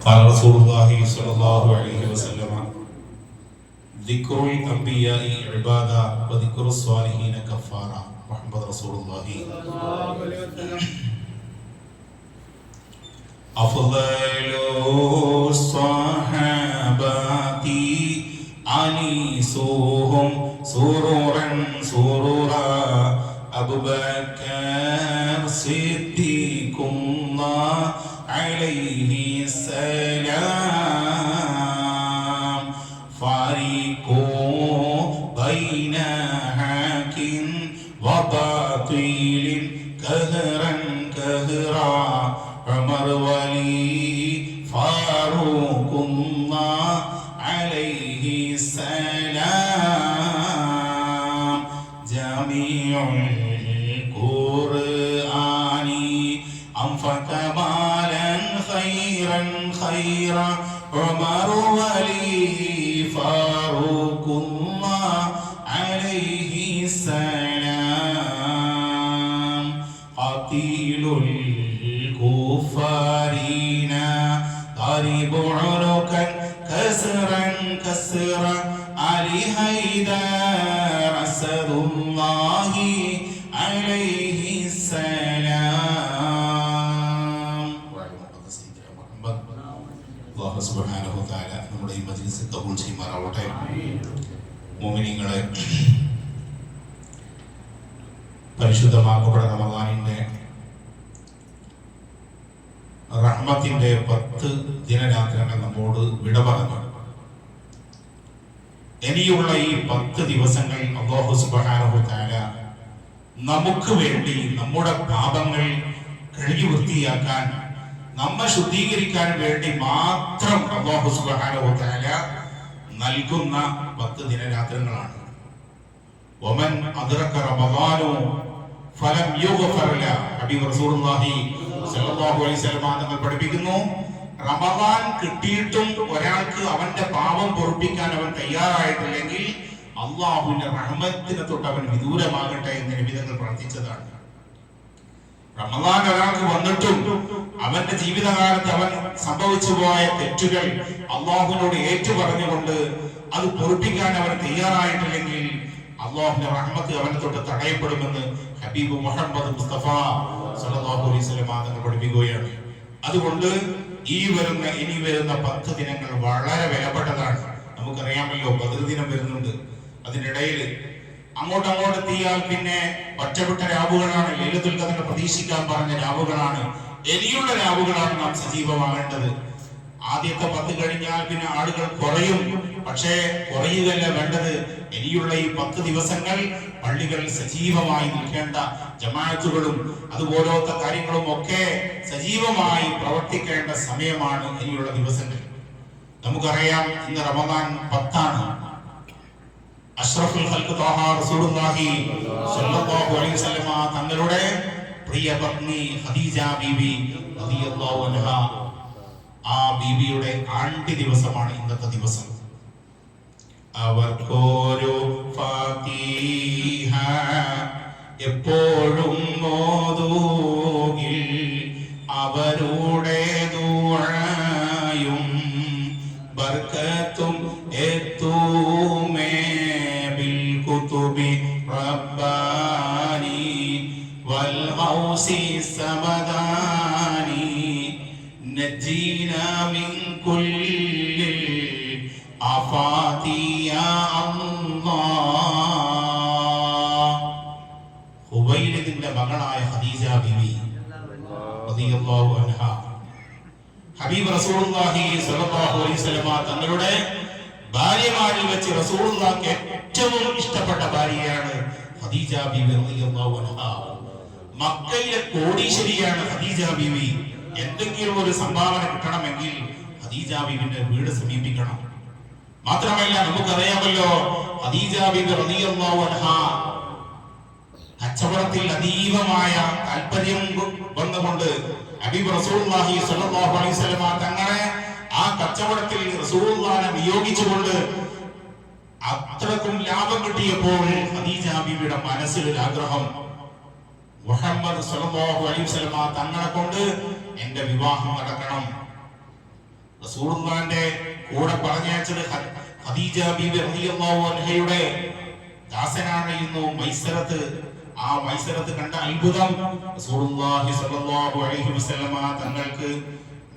قال رسول الله صلى الله عليه وسلم ذكر الأنبياء عبادة وذكر الصالحين كفارة. محمد رسول الله أفضل الصحابة أنيسهم سرورا سرورا أبو بكر صديق الله عليه السلام فارق بين حق وباطل كهرا كهرا عمر ولي فاروق الله عليه السلام جميع القرآن أنفق مالا خيرا خيرا عمر ولي فاروق الله عليه السلام قتيل الكفارين ضرب عنقا كسرا كسرا علي حيدر أسد الله عليه السلام. അല്ലാഹു സുബ്ഹാനഹു വ തആല നമ്മുടെ ഈ മജ്ലിസ് ഖബൂൽ ചെയ്യുമാറാവട്ടെ. മുഅ്മിനീങ്ങളെ, പരിശുദ്ധമാക്കപ്പെട്ട റമദാനിന്റെ റഹ്മത്തിന്റെ 10 ദിനരാത്രങ്ങൾ നമ്മോട് വിട പറഞ്ഞു. ഇനിയുള്ള ഈ 10 ദിവസങ്ങൾ അല്ലാഹു സുബ്ഹാനഹു വ തആല നമുക്ക് വേണ്ടി നമ്മുടെ പാപങ്ങൾ കഴുകി വൃത്തിയാക്കാൻ, നമ്മെ ശുദ്ധീകരിക്കാൻ വേണ്ടി മാത്രം അല്ലാഹു സുബ്ഹാനഹു വ തആല നൽകുന്ന 10 ദിനരാത്രങ്ങളാണ്. വമൻ അദ്റക റമദാനു ഫലം യുഗ്ഫർ ലഹു. ഹബീബ് റസൂലുള്ളാഹി സ്വല്ലല്ലാഹു അലൈഹി വസല്ലം തങ്ങൾ പഠിപ്പിക്കുന്നു, റമദാൻ കിട്ടിയിട്ടും ഒരാൾക്ക് അവന്റെ പാപം പൊറുപ്പിക്കാൻ അവൻ തയ്യാറായിട്ടില്ലെങ്കിൽ അല്ലാഹുവിന്റെ റഹ്മത്തിനെ തൊട്ട് അവൻ വിദൂരമാകട്ടെ എന്ന് നബി തങ്ങൾ പ്രാർത്ഥിച്ചതാണ്. റമദാൻ ഒരാൾക്ക് വന്നിട്ടും അവന്റെ ജീവിതകാലത്ത് അവൻ സംഭവിച്ചു പോയ തെറ്റുകൾ അല്ലാഹുവിനോട് ഏറ്റു പറഞ്ഞുകൊണ്ട് അത് പൊറുപ്പിക്കാൻ അവൻ തയ്യാറായിട്ടില്ലെങ്കിൽ അല്ലാഹുവിന്റെ റഹ്മത്ത് അവനെ തൊട്ട് തടയപ്പെടുമെന്ന് ഹബീബ് മുഹമ്മദ് മുസ്തഫ സല്ലല്ലാഹു അലൈഹി വസല്ലം തങ്ങൾ പഠിപ്പിക്കുകയാണ്. അതുകൊണ്ട് ഇനി വരുന്ന 10 ദിനങ്ങൾ വളരെ വിലപ്പെട്ടതാണ്. നമുക്കറിയാമല്ലോ, ബദർ ദിനം വരുന്നുണ്ട്. അതിനിടയിൽ അങ്ങോട്ട് എത്തിയാൽ പിന്നെ ഒറ്റപ്പെട്ട രാവുകളാണ്, ലൈലത്തുൽ ഖദറിനെ പ്രതീക്ഷിക്കാൻ പറഞ്ഞ രാവുകളാണ്, ഇനിയുള്ള രാവുകളാണ് നാം സജീവമാകേണ്ടത്. ആദ്യത്തെ 10 കഴിഞ്ഞാൽ പിന്നെ ആളുകൾ കുറയും. പക്ഷേ കുറയുകയല്ല വേണ്ടത്, ഇനിയുള്ള ഈ 10 ദിവസങ്ങൾ പള്ളികളിൽ സജീവമായി നിൽക്കേണ്ട ജമാഅത്തുകളും അതുപോലത്തെ കാര്യങ്ങളും ഒക്കെ സജീവമായി പ്രവർത്തിക്കേണ്ട സമയമാണ് ഇനിയുള്ള ദിവസങ്ങൾ. നമുക്കറിയാം, ഇന്ന് റമദാൻ 10 അഷ്റഫുൽ ഖൽഖ് ത്വാഹ റസൂലുള്ളാഹി സ്വല്ലല്ലാഹു അലൈഹി വസല്ലം തങ്ങളുടെ പ്രിയ പത്നി ഖദീജ ബീവി റളിയല്ലാഹു അൻഹാ, ആ ബീവിയുടെ ആണ്ടി ദിവസമാണ് ഇന്നത്തെ ദിവസം. അവർക്കൊരു ഫാത്തിഹ എപ്പോഴും ഓതുകിൽ അവരുടെ ദുആയും ബർക്കത്തും എത്തുമേ ബിൽ കുതുബി റബ്ബാനി വൽ ഗൗസി സമദാനി നജീനാ മിൻ കുല്ലി ആഫാതി യാ അല്ലാഹ്. ഖുവൈലിദിന്റെ മകളായ ഖദീജ ബീവി റളിയല്ലാഹു അൻഹാ, ഹബീബ് റസൂലുള്ളാഹി സ്വല്ലല്ലാഹു അലൈഹി വസല്ലം തങ്ങളുടെ ഭാര്യമാരിൽ വെച്ച് റസൂലുള്ളാഹിക്ക് ഏറ്റവും ഇഷ്ടപ്പെട്ട ഭാര്യയാണ് ഖദീജ ബീവി റളിയല്ലാഹു അൻഹാ. മക്കയിലെ കോടീശ്വരിയാണ് ഖദീജ ബീവി. എന്തെങ്കിലും ഒരു സംഭാവന കിട്ടണമെങ്കിൽ ഖദീജ ബീവിന്റെ വീട് സമീപിക്കണം. മാത്രമല്ല, നമുക്കറിയാമല്ലോ, ഖദീജ ബീവി റളിയല്ലാഹു അൻഹാ കച്ചവടത്തിൽ അതീവമായ താല്പര്യം വന്നുകൊണ്ട് ഹബീബ് റസൂലുള്ളാഹി സ്വല്ലല്ലാഹു അലൈഹി വസല്ലം തങ്ങളെ ആ കച്ചവടത്തിൽ റസൂലുള്ളാഹിനെ നിയോഗിച്ചുകൊണ്ട് അത്രക്കും ലാഭം കിട്ടിയപ്പോൾ ഖദീജ ബീവിയുടെ മനസ്സിൽ ഒരു ആഗ്രഹം, മുഹമ്മദ് സ്വല്ലല്ലാഹു അലൈഹി വസല്ലം തങ്ങളെ കൊണ്ട് എന്റെ വിവാഹം നടക്കണം. റസൂലുള്ളാഹിന്റെ കൂടെ പറഞ്ഞയച്ചത് ഖദീജ ബീബി റളിയല്ലാഹു അൻഹയുടെ ദാസനായിരുന്നു മൈസറത്ത്. ആ മൈസറത്ത് കണ്ട അത്ഭുതം റസൂലുള്ളാഹി സ്വല്ലല്ലാഹു അലൈഹി വസല്ലമ തങ്ങൾക്ക്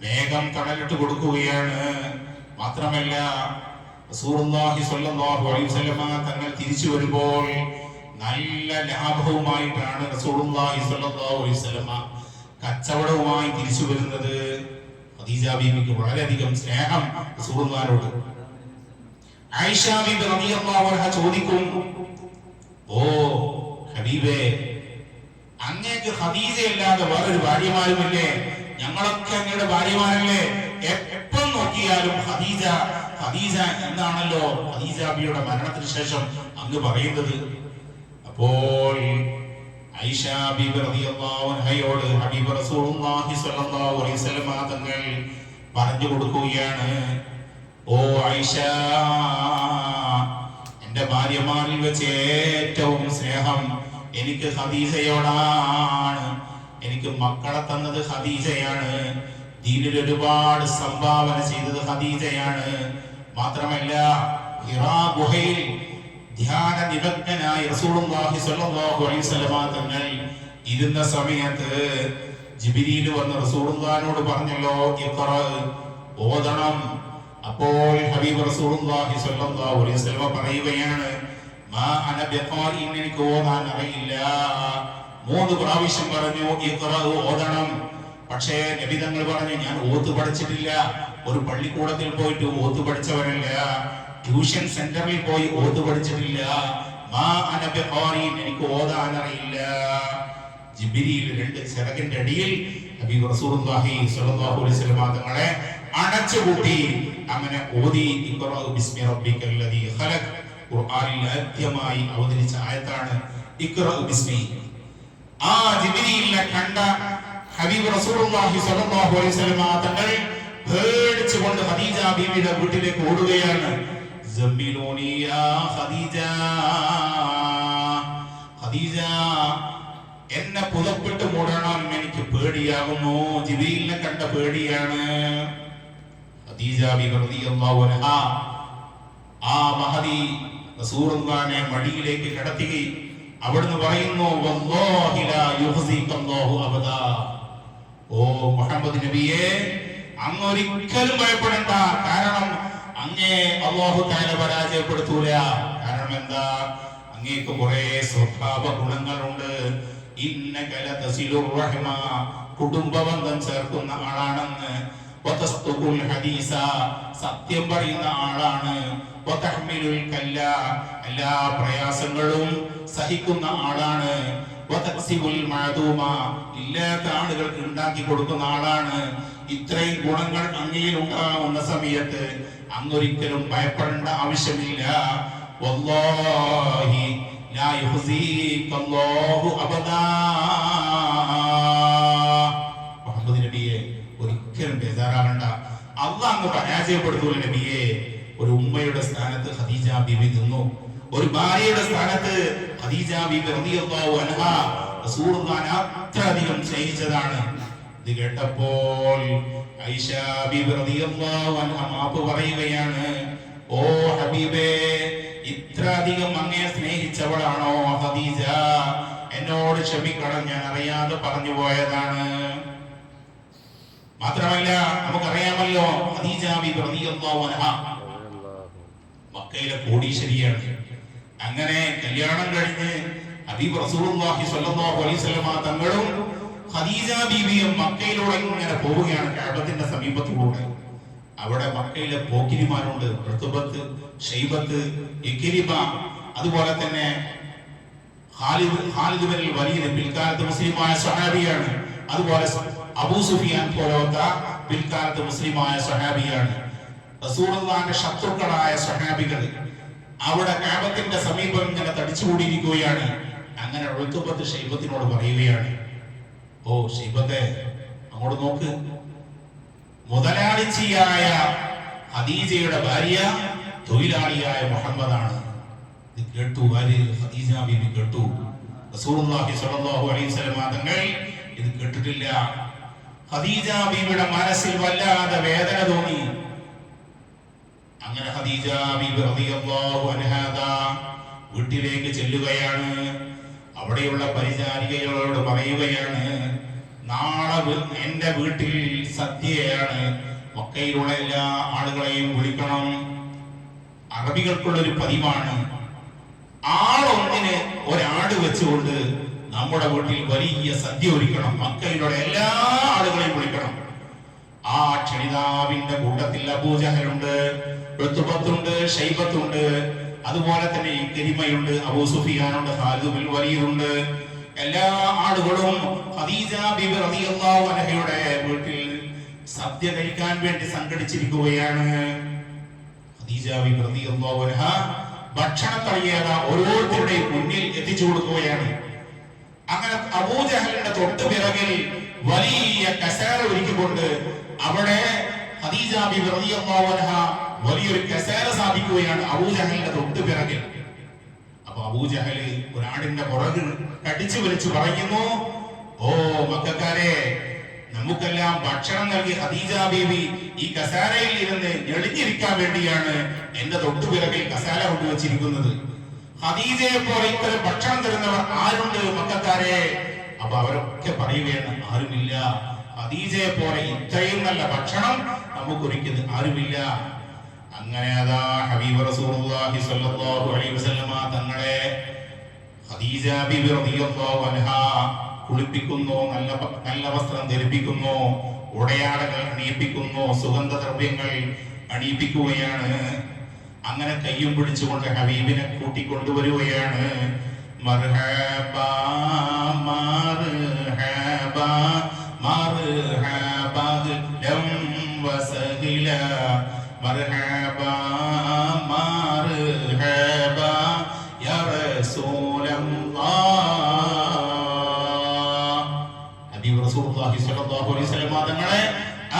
വേഗം കടലിട്ട് കൊടുക്കുകയാണ്. മാത്രമല്ല റസൂലുള്ളാഹി സ്വല്ലല്ലാഹു അലൈഹി വസല്ലമ തങ്ങൾ തിരിച്ചു വരുമ്പോൾ നല്ല ലാഭവുമായിട്ടാണ് റസൂലുള്ളാഹി സ്വല്ലല്ലാഹു അലൈഹി വസല്ലമ കച്ചവടവുമായി തിരിച്ചു വരുന്നത്. ഖദീജ ബീവിക്ക് വളരെയധികം സ്നേഹം റസൂലുള്ളാഹിനോട്. ആയിഷ ബീബി റളിയല്ലാഹു അൻഹ ചോദിക്കും, ഓ ഹബീബേ, അങ്ങേക്ക് ഖദീജയല്ലാതെ വേറൊരു ഭാര്യമാരുമില്ലേ? ഞങ്ങളൊക്കെ അങ്ങയുടെ ഭാര്യമാരല്ലേ? എപ്പം നോക്കിയാലും ഖദീജ ഖദീജ എന്നാണല്ലോ ഖദീജ ബീവിയുടെ മരണത്തിന് ശേഷം അങ്ങ് പറയുന്നത്. അപ്പോൾ ആയിഷ ബീബി റളിയല്ലാഹു അൻഹയോട് ഹബീബ് റസൂലുള്ളാഹി സ്വല്ലല്ലാഹു അലൈഹി വസല്ലം തങ്ങൾ പറഞ്ഞു കൊടുക്കുകയാണ്, ഓ ആയിഷ, എന്റെ ഭാര്യമാരിൽ വെച്ച് ഏറ്റവും സ്നേഹം എനിക്ക് ഖദീജയോടാണ്. എനിക്ക് മക്കളെ തന്നത് ഖദീജയാണ്. ദീനിൽ ഒരുപാട് സംഭാവന ചെയ്തത് ഖദീജയാണ്. മാത്രമല്ല ഹിറാ ഗുഹയിൽ ധ്യാന നിമഗ്നനായി റസൂലുള്ളാഹി സ്വല്ലല്ലാഹു അലൈഹി വസല്ലം തങ്ങൾ ഇരുന്ന സമയത്ത് ജിബ്രീൽ വന്ന് റസൂലുള്ളാഹിനോട് പറഞ്ഞല്ലോ, ഇഖ്റ, ഓതണം. അപ്പോൾ ഹബീബ് റസൂലുള്ളാഹി സ്വല്ലല്ലാഹു അലൈഹി വസല്ലം പറയുകയാണ്, മാ അന ബിഖാരിൻ, എനിക്ക് ഓതാൻ അറിയില്ല. 3 പ്രാവശ്യം പറഞ്ഞു ഇഖ്റ, ഓതണം. പക്ഷേ നബി തങ്ങൾ പറഞ്ഞു, ഞാൻ ഓത്ത് പഠിച്ചിട്ടില്ല. ഒരു പള്ളിക്കൂടത്തിൽ പോയിട്ട് ഓത്ത് പഠിച്ചവനല്ല. ട്യൂഷൻ സെന്ററിൽ പോയി ഓത്ത് പഠിച്ചിട്ടില്ല. മാ അന ബിഖാരിൻ, എനിക്ക് ഓതാൻ അറിയില്ല. ജിബ്രീൽ 2 ചിറകിന്റെ അടിയിൽ ഹബീബ് റസൂലുള്ളാഹി സ്വല്ലല്ലാഹു അലൈഹി വസല്ലം തങ്ങളെ അടച്ചുകൂട്ടി അങ്ങനെ ഓതി. ഇഖ്റ ബിസ്മി റബ്ബിക്കല്ലദീ ഖലഖ്, ഖുർആനിൽ ആദ്യമായി അവതരിച്ച ആയത്താണ് ഇഖ്റ ബിസ്മി. ആ ജിബ്രീലിനെ കണ്ട ഹബീബ് റസൂലുള്ളാഹി സ്വല്ലല്ലാഹു അലൈഹി വസല്ലം തങ്ങൾ പേടിച്ചുകൊണ്ട് ഖദീജ ബീവിയുടെ വീട്ടിലേക്ക് ഓടുകയാണ്. സമ്മിലൂനി യാ ഖദീജ, ഖദീജ എന്നെ പുതപ്പിട്ട് മൂടണം, എനിക്ക് പേടിയാകുന്നു. ജിബ്രീലിനെ കണ്ട പേടിയാണ്. ഖദീജ ബീവി റളിയല്ലാഹു അൻഹ ആ മഹദി റസൂലുള്ളാഹിനെ മടിയിലേക്ക് കിടത്തുകയും അവിടുന്ന് പറയുന്നു, വല്ലാഹി ലാ യുഖ്സികല്ലാഹു അബദാ, ഓ മുഹമ്മദ് നബിയെ, അങ്ങ് ഒരിക്കലും ഭയപ്പെടണ്ട. കാരണം അങ്ങേ അല്ലാഹു തആല പരാജയപ്പെടുത്തൂല. കാരണം എന്താ? അങ്ങേക്ക് കുറെ സ്വഭാവ ഗുണങ്ങളുണ്ട്. ഇന്നക ലതസിലുർ റഹ്മ, കുടുംബബന്ധം ചേർക്കുന്ന ആളാണെന്ന്. വതസ്തുഖുൽ ഹദീസ, സത്യം പറയുന്ന ആളാണ്. വതഹ്മിലുൽ കല്ല, എല്ലാ പ്രയാസങ്ങളും സഹിക്കുന്ന ആളാണ്. വതക്സിബുൽ മഅദൂമ, ഇല്ലാത്ത ആളുകൾക്ക് ഉണ്ടാക്കി കൊടുക്കുന്ന ആളാണ്. ഇത്രയും ഗുണങ്ങൾ അങ്ങയിൽ ഉണ്ടാവുന്ന സമയത്ത് അങ്ങൊരിക്കലും ഭയപ്പെടേണ്ട ആവശ്യമില്ല. വല്ലാഹി ലാ യുഖ്സികല്ലാഹു അബദാ. മുഹമ്മദ് നബിയെ, ഒരിക്കലും ബേജാറാകണ്ട. അല്ലാഹ് അങ്ങ് പരാജയപ്പെടുത്തൂല നബിയെ. ഒരു ഉമ്മയുടെ സ്ഥാനത്ത് ഖദീജ ബീവി നിന്നു. ഒരു ഭാര്യയുടെ സ്ഥാനത്ത് ഖദീജ ബീവി റളിയല്ലാഹു അൻഹ റസൂലുള്ളാഹിനെ അത്രയധികം സ്നേഹിച്ചതാണ്. ഇത് കേട്ടപ്പോൾ ആയിഷ ബീവി റളിയല്ലാഹു അൻഹ മാപ്പ് പറയുകയാണ്, ഓ ഹബീബേ, ഇത്രയധികം അങ്ങയെ സ്നേഹിച്ചവളാണോ ഖദീജ? എന്നോട് ക്ഷമിക്കണം, ഞാൻ അറിയാതെ പറഞ്ഞു പോയതാണ്. മാത്രമല്ല നമുക്കറിയാമല്ലോ ഖദീജ ബീവി റളിയല്ലാഹു അൻഹ മക്കയിലെ കോടീശ്വരിയാണ്. അങ്ങനെ കല്യാണം കഴിഞ്ഞ് ഹബീബ് റസൂലുള്ളാഹി സ്വല്ലല്ലാഹു അലൈഹി വസല്ലം തങ്ങളും ഖദീജ ബീവിയും മക്കയിലൂടെ ഇങ്ങനെ പോവുകയാണ്, കഅബത്തിന്റെ സമീപത്തിലൂടെ. അവിടെ മക്കയിലെ പോക്കിരിമാരുണ്ട്, ഋതുബത്ത്, ഷൈബത്ത്, ഇക്രിമ, അതുപോലെ തന്നെ ഖാലിദ് ബിൻ വലീദ്, പിൽക്കാലത്ത് മുസ്ലിമായ സ്വഹാബിയാണ്. അതുപോലെ അബൂ സുഫിയാൻ പോലത്തെ പിൽക്കാലത്ത് മുസ്ലിമായ സ്വഹാബിയാണ്. റസൂലുള്ളാഹിന്റെ ശത്രുക്കളായ സ്വഹാബികൾ അവിടെ കഅബത്തിന്റെ സമീപം ഇങ്ങനെ തടിച്ചുകൂടിയിരിക്കുകയാണ്. അങ്ങനെ ഋതുബത്ത് ഷൈബത്തിനോട് പറയുകയാണ്, ഓ ഷൈബത്തെ, അങ്ങോട്ട് നോക്ക്, മുതലാളിച്ചിയായ ഖദീജയുടെ ഭാര്യ തൊഴിലാളിയായ മുഹമ്മദാണ്. ഇത് കേട്ടു ആര്? ഖദീജ ബീവി കേട്ടു. റസൂലുള്ളാഹി സ്വല്ലല്ലാഹു അലൈഹി വസല്ലം തങ്ങൾ ഇത് കേട്ടിട്ടില്ല. ഖദീജ ബീവിയുടെ മനസ്സിൽ വല്ലാതെ വേദന തോന്നി. അങ്ങനെ ഖദീജ ബീവി റളിയല്ലാഹു അൻഹാ വീട്ടിലേക്ക് ചെല്ലുകയാണ്. അവിടെയുള്ള പരിചാരികകളോട് പറയുകയാണ്, നാളെ എന്റെ വീട്ടിൽ സദ്യയാണ്, മക്കയിലുള്ള എല്ലാ ആളുകളെയും വിളിക്കണം. അറബികൾക്കുള്ളൊരു പതിവാണ്, ആളൊന്നിന് ഒരാട് വെച്ചുകൊണ്ട് നമ്മുടെ വീട്ടിൽ വലിയ സദ്യ ഒരുക്കണം, മക്കയിലുള്ള എല്ലാ ആളുകളെയും വിളിക്കണം. ആ ക്ഷണിതാവിന്റെ കൂട്ടത്തിൽ അബൂജഹലുണ്ട്, ഉത്ബത്തുണ്ട്, ഷൈബത്തുണ്ട്, അതുപോലെ തന്നെ ഇക്രിമയുണ്ട്, അബൂ സുഫിയാനുണ്ട്, ഖാലിദ് ബിൻ വലീദുണ്ട്. എല്ലാ ആളുകളും ഖദീജ ബിബി റളിയല്ലാഹു അൻഹയുടെ വീട്ടിൽ സദ്യ കഴിക്കാൻ വേണ്ടി സംഘടിച്ചിരിക്കുകയാണ്. ഖദീജ ബിബി റളിയല്ലാഹു അൻഹ ഭക്ഷണത്തളിയേത ഓരോരുത്തരുടെയും മുന്നിൽ എത്തിച്ചു കൊടുക്കുകയാണ്. അങ്ങനെ അബൂജഹലിന്റെ തൊട്ടു പിറകിൽ വലിയ കസേര ഒരുക്കിക്കൊണ്ട് അവിടെ ഖദീജ ബിബി റളിയല്ലാഹു അൻഹ വലിയൊരു കസേര സ്ഥാപിക്കുകയാണ് അബൂജഹലിന്റെ തൊട്ടു പിറകിൽ. അപ്പൊ അബൂജഹല് ഒരാടിന്റെ പുറകിൽ കടിച്ചു വലിച്ചു പറയുന്നു, ഓ മക്കക്കാരെ, നമുക്കെല്ലാം ഭക്ഷണം നൽകി ഖദീജ ബീവി ഈ കസാരയിൽ ഇരുന്ന് ഞെളിഞ്ഞിരിക്കാൻ വേണ്ടിയാണ് എന്റെ തൊട്ടുപിറകിൽ കസാര കൊണ്ടുവച്ചിരിക്കുന്നത്. ഖദീജയെ പോലെ ഇത്തരം ഭക്ഷണം തരുന്നവർ ആരുണ്ട് മക്കക്കാരെ? അപ്പൊ അവരൊക്കെ പറയുകയാണ്, ആരുമില്ല. ഖദീജയെ പോലെ ഇത്രയും നല്ല ഭക്ഷണം നമുക്കൊരിക്കലും ആരുമില്ല. അങ്ങനെ അതാ ഹബീബ് റസൂലുള്ളാഹി സ്വല്ലല്ലാഹു അലൈഹി വസല്ലമ തങ്ങളെ ഖദീജ ബിബി റളിയല്ലാഹു അൻഹാ കുളിപ്പിക്കുന്നു, നല്ല വസ്ത്രം ധരിപ്പിക്കുന്നു, ഉടയാടകൾ അണിയിപ്പിക്കുന്നു, സുഗന്ധദ്രവ്യങ്ങൾ അണിയിപ്പിക്കുകയാണ്. അങ്ങനെ കയ്യും പിടിച്ചുകൊണ്ട് ഹബീബിനെ കൂട്ടിക്കൊണ്ടുവരികയാണ്. മർഹബാ മർഹബാ മർഹബാ ലം വസഹില മർഹബാ മർഹബാ യാ റസൂലല്ലാഹ്. ഹബീബ് റസൂലുള്ളാഹി സ്വല്ലല്ലാഹു അലൈഹി വസല്ലം തങ്ങളെ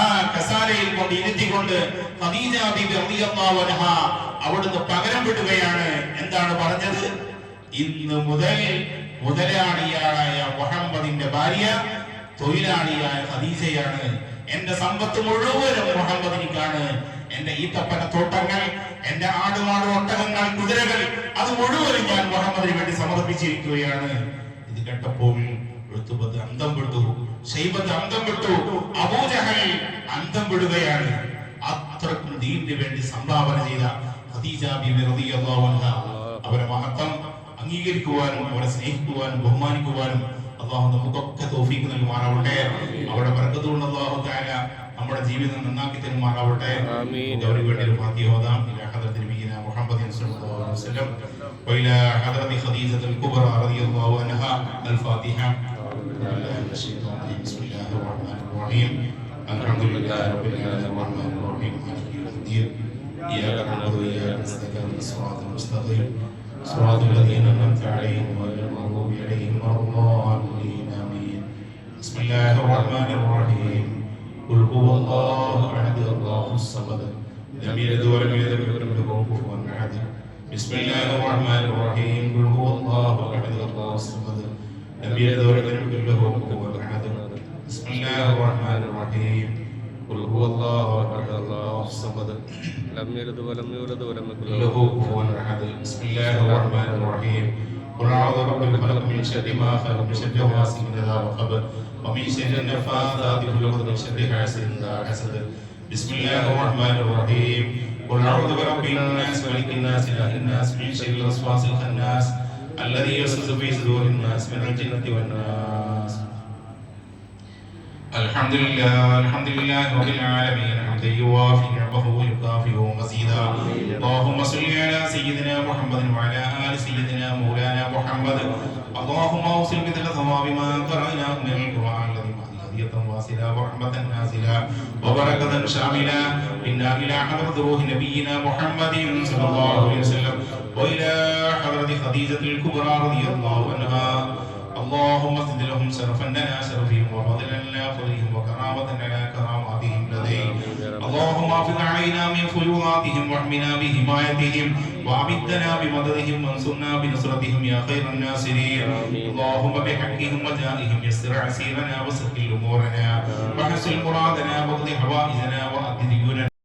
ആ കസാരയിൽ കൊണ്ട് ഇരുത്തിക്കൊണ്ട് ഖദീജ ബിബി റളിയല്ലാഹു അൻഹ അവിടുന്ന് പകരം വിടുകയാണ്. എന്താണ് പറഞ്ഞത്? ഇന്ന് മുതൽ മുതലാളിയായ മുഹമ്മദിന്റെ ഭാര്യ തൊഴിലാളിയായ ഖദീജയാണ്. എന്റെ സമ്പത്ത് മുഴുവനും മുഹമ്മദിനിക്കാണ്. എന്റെ ഈത്തപ്പന തോട്ടങ്ങൾ, എന്റെ ആടുമാട് ഒട്ടകങ്ങൾ, കുതിരകൾ, അത് മുഴുവനും ഞാൻ മുഹമ്മദിന് വേണ്ടി സമർപ്പിച്ചിരിക്കുകയാണ്. ഇത് കേട്ടപ്പോൾ ഉത്ബത്ത് അന്തം വിട്ടു, ശൈബത്ത് അന്തം വിട്ടു, അബൂജഹൽ അന്തം വിടുകയാണ്. അത്രക്കും ദീനിന് വേണ്ടി സംഭാവന ചെയ്ത ഖദീജ ബിബി റളിയല്ലാഹു അൻഹ അവരെ മഹത്വം അംഗീകരിക്കുവാനും അവരെ സ്നേഹിക്കുവാനും ബഹുമാനിക്കുവാനും അല്ലാഹു നമുക്കൊക്കെ തൗഫീഖ് നൽകുമാറാവട്ടെ. അവിടെ ബർക്കത്ത് കൊണ്ട് അല്ലാഹു തആല നമ്മുടെ ജീവിതം നന്നാക്കി തരുമാറാവട്ടെ. അവർക്ക് വേണ്ടി ഒരു ഫാത്തിഹ ഓതാം. ഇലാ ഹദ്റത്തിൽ നബിയിന മുഹമ്മദിൻ സ്വല്ലല്ലാഹു അലൈഹി വസല്ലം വഇലാ ഹദ്റത്തി ഖദീജത്തുൽ കുബ്ര റളിയല്ലാഹു അൻഹ അൽ ഫാത്തിഹ. ബിസ്മില്ലാഹിർ റഹ്മാനിർ റഹീം. അൽഹംദുലില്ലാഹി റബ്ബിൽ ആലമീൻ റഹ്മാനിർ റഹീം മാലികി യൗമിദ്ദീൻ ഇയ്യാക നഅബുദു വഇയ്യാക നസ്തഈൻ സിറാത്തൽ മുസ്തഖീം സിറാത്തൽ ലദീന അൻഅംത അലൈഹിം ഗൈറിൽ മഗ്ദൂബി അലൈഹിം വലദ്ദാല്ലീൻ ആമീൻ. ബിസ്മില്ലാഹിർ റഹ്മാനിർ റഹീം. ഖുൽ ഹുവല്ലാഹു അഹദ് അല്ലാഹുസ് സമദ് ലം യലിദ് വലം യൂലദ് വലം യകുൽ ലഹു കുഫുവൻ അഹദ്. ബിസ്മില്ലാഹിർ റഹ്മാനിർ റഹീം. ഖുൽ ഹുവല്ലാഹു അഹദ് അല്ലാഹുസ് സമദ് ലം യലിദ് വലം യൂലദ് വലം യകുൽ ലഹു കുഫുവൻ അഹദ്. ബിസ്മില്ലാഹിർ റഹ്മാനിർ റഹീം. ഖുൽ ഹുവല്ലാഹു അഹദ് അല്ലാഹുസ് സമദ് ലം യലിദ് വലം യൂലദ് വലം യകുൽ ലഹു കുഫുവൻ അഹദ്. ബിസ്മില്ലാഹിർ റഹ്മാനിർ റഹീം. ഖുൽ അഊദു ബിറബ്ബിൽ ഫലഖ് മിൻ ശർരി മാ ഖലഖ മിൻ ശർരി ഗാസിഖിൻ ഇദാ വഖബ ومن شر النفاثات في العقد ومن شر حاسد إذا حسد. بسم الله الرحمن الرحيم. قل أعوذ برب الناس ملك الناس إله الناس من شر الوسواس الخناس الذي يوسوس في صدور الناس من الجنة والناس. الحمد لله رب العالمين حمدا يوافي نعمه ويكافئ مزيدا. اللهم صل على سيدنا محمد وعلى آل سيدنا مولانا محمد. اللهم اوصل مثل ثواب ما قرأناه من القرآن الذي هدية واصلة ورحمة نازلة وبركة شاملة إنا إلى حضرة روح نبينا محمد صلى الله عليه وسلم وإلى حضرة خديجة الكبرى رضي الله عنها. اللهم زد لهم شرفا لنا شرفهم وفضلا لنا فضلهم وكرامة لنا كراماتهم لديك. اللهم احفظ علينا من فيوضاتهم واحمنا بحمايتهم وأمدنا بمددهم وانصرنا بنصرتهم يا خير الناصرين اللهم بحقهم وجائهم يسر عسيرنا وسهل أمورنا وحسن مرادنا واقض حوائجنا وأد ديوننا